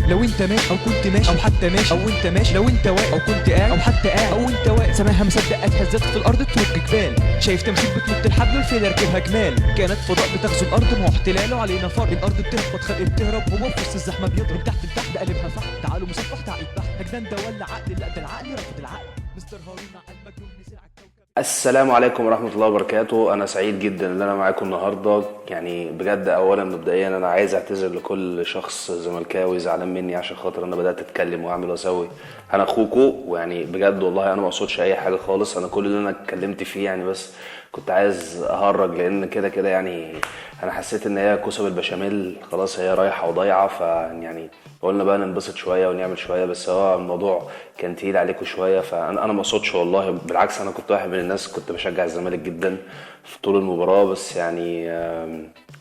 لو انت ماشي او كنت ماشي او حتى ماشي او انت ماشي، لو انت واقف او كنت قاعد او حتى قاعد او انت واقف، سامعها مصدق اتهزت في الارض ترج جبال، شايف تمثيل بتنط الحبل والفيل يركبها جمال، كانت فضاء بتغزو الارض مع احتلاله علينا فرض، الارض بتهبط خلق بتهرب، هو في وسط الزحمه بيضرب تحت لتحت قلبها فحم، تعالوا مصفح تعال بحت اجنان ده ولا عقل؟ لا ده العقل رفض العقل، مستر هارون عقل مجنون نزل على الكوكب. السلام عليكم ورحمة الله وبركاته. أنا سعيد جدا إن أنا معاكم النهاردة. يعني بجد أولا مبدئيا أنا عايز أعتذر لكل شخص زملكاوي زعلان مني عشان خاطر أنا بدأت أتكلم وأعمل وأسوي. أنا أخوكوا، ويعني بجد والله أنا ما أقصدش أي حاجة خالص. أنا كل اللي أنا اتكلمت فيه يعني بس كنت عايز أهرج، لأن كده كده يعني أنا حسيت إن هي كوسة بالبشاميل خلاص هي رايحة وضايعة، فيعني قلنا بقى ننبسط شويه ونعمل شويه، بس هو الموضوع كان تقيل عليكم شويه. فانا ما اقصدش والله، بالعكس انا كنت واحد من الناس كنت بشجع الزمالك جدا في طول المباراه، بس يعني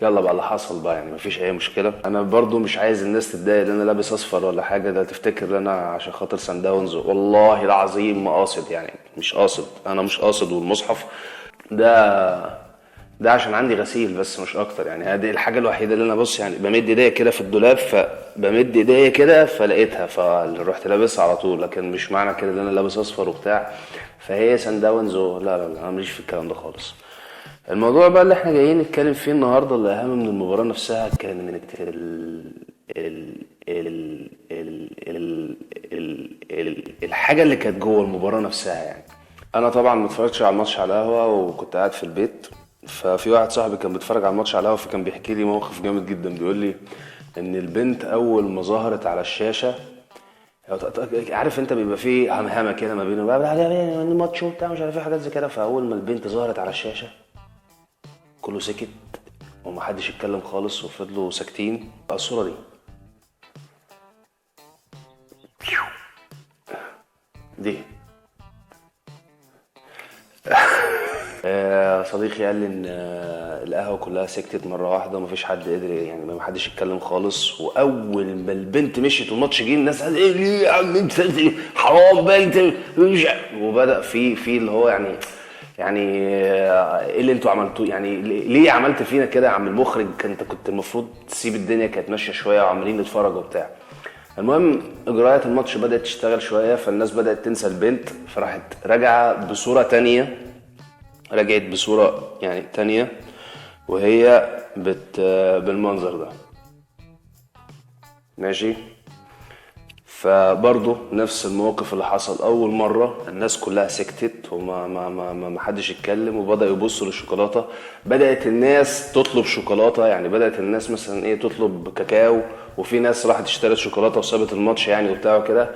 يلا بقى اللي حصل بقى، يعني مفيش اي مشكله. انا برضو مش عايز الناس تتضايق ان انا لابس اصفر ولا حاجه، ده تفتكر ان انا عشان خاطر سان داونز، والله العظيم ما قاصد، يعني مش قاصد، انا مش قاصد. والمصحف ده عشان عندي غسيل بس مش اكتر، يعني هذه الحاجه الوحيده اللي انا بص يعني بمد ايديا كده في الدولاب، فبمد ايديا كده فلقيتها فرحت لابسها على طول، لكن مش معنى كده ان انا لابس اصفر وبتاع فهي سان داونز. لا لا لا، انا ماليش في الكلام ده خالص. الموضوع بقى اللي احنا جايين نتكلم فيه النهارده اللي اهم من المباراه نفسها كانت الحاجه اللي كانت جوه المباراه نفسها. يعني انا طبعا ما اتفرجتش على الماتش على القهوه وكنت قاعد في البيت، ففي واحد صاحبي كان بيتفرج على الماتش على القهوه، فكان بيحكي لي موقف جامد جدا. بيقول لي ان البنت اول ما ظهرت على الشاشه، عارف انت بيبقى فيه همهمه كده ما بينه بقى الماتش وبتاع مش عارف ايه حاجات زي كده، فاول ما البنت ظهرت على الشاشه كله سكت ومحدش يتكلم خالص وفضلوا ساكتين. الصوره دي صديقي قال لي ان القهوه كلها سكتت مره واحده ومفيش حد قدر، يعني ما حدش يتكلم خالص. واول ما البنت مشيت والماتش جه الناس قال ايه ليه يا عم انت حرام بقى انت وبدا في اللي هو يعني ايه اللي انتوا عملتوه، يعني ليه عملت فينا كده يا عم المخرج؟ انت كنت المفروض تسيب الدنيا كانت ماشيه شويه وعمالين نتفرج وبتاع. المهم اجراءات الماتش بدات تشتغل شويه، فالناس بدات تنسى البنت، فراحت راجعه بصوره تانية، رجعت بصورة يعني تانية وهي بالمنظر ده ماشي. فبرضه نفس الموقف اللي حصل اول مرة، الناس كلها سكتت وما ما ما ما ما حدش يتكلم وبدأ يبصوا للشوكولاتة. بدأت الناس تطلب شوكولاتة، يعني بدأت الناس مثلا ايه تطلب كاكاو، وفي ناس راحت اشترت شوكولاتة وسابت الماتش يعني وبتاع كده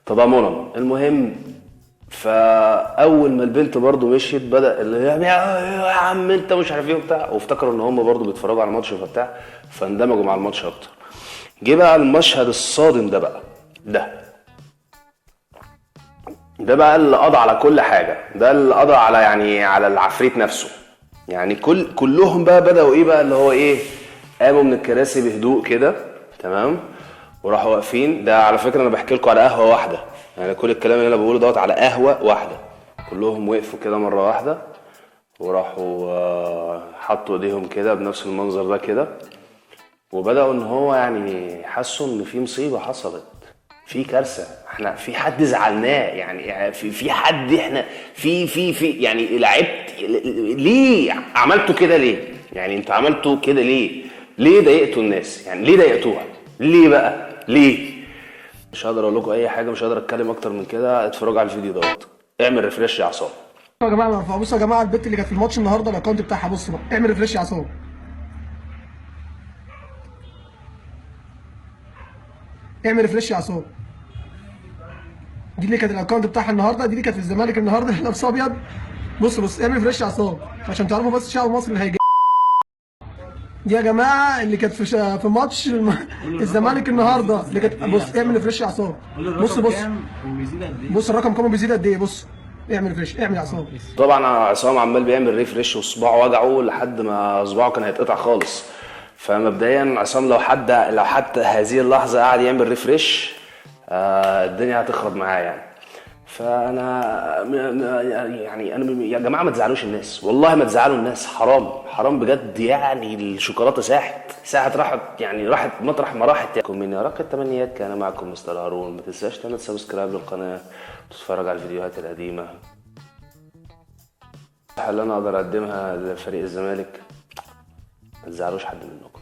تضامنا. المهم فاول ما البنت برضو مشيت بدا اللي يا عم انت مش عارف ايه وبتاع، وافتكروا ان هم برضو بيتفرجوا على الماتش فبتاع، فاندمجوا مع الماتش اكتر. جه بقى المشهد الصادم ده بقى، ده بقى اللي قضى على كل حاجه، ده اللي قضى على يعني على العفريت نفسه. يعني كلهم بقى بداوا ايه بقى اللي هو ايه، قاموا من الكراسي بهدوء كده تمام وراحوا واقفين. ده على فكره انا بحكي لكم على قهوه واحده، يعني كل الكلام اللي انا بقوله دوت على قهوه واحده. كلهم وقفوا كده مره واحده وراحوا حطوا ايديهم كده بنفس المنظر ده كده، وبداوا ان هو يعني حسوا ان في مصيبه حصلت، في كارثه، احنا في حد زعلناه، يعني في حد احنا في يعني لعبت ليه عملتوا كده ليه؟ يعني انتوا عملتوا كده ليه ضايقتوا الناس؟ يعني ليه ضايقتوها؟ ليه بقى؟ ليه؟ مش هقدر اقول لكم اي حاجه، مش هقدر اتكلم اكتر من كده. اتفرجوا على الفيديو دوت، اعمل ريفريش يا عصام. يا جماعه بصوا يا جماعه، البت اللي كانت في الماتش النهارده الاكونت بتاعها بصوا بقى، اعمل ريفريش يا عصام، اعمل ريفريش يا عصام. دي اللي كانت الاكونت بتاعها النهارده، دي اللي كانت في الزمالك النهارده لابسه ابيض. بص اعمل ريفريش يا عصام عشان تعرفوا بس شعب مصر اللي هيجي. دي يا جماعه اللي كانت في ماتش الزمالك النهارده اللي كانت. بص اعمل ريفريش يا عصام، بص الرقم كام بيزيد قد ايه. بص اعمل ريفريش، اعمل يا عصام. طبعا عصام عمال بيعمل ريفريش وصباعه وجعه لحد ما صباعه كان هيتقطع خالص. فمبدئيا عصام لو حتى هذه اللحظه قاعد يعمل ريفريش الدنيا هتخرب معاه يعني. فانا يعني انا يا جماعه ما تزعلوش الناس، والله ما تزعلوا الناس، حرام حرام بجد. يعني الشوكولاته ساحت راحت، يعني راحت مطرح ما راحت. من يراق التمنيات كان معكم مستر هارون. ما تنساش تعمل سبسكرايب للقناه وتتفرج على الفيديوهات القديمه. اللي انا اقدر اقدمها لفريق الزمالك، ما تزعلوش حد منكم.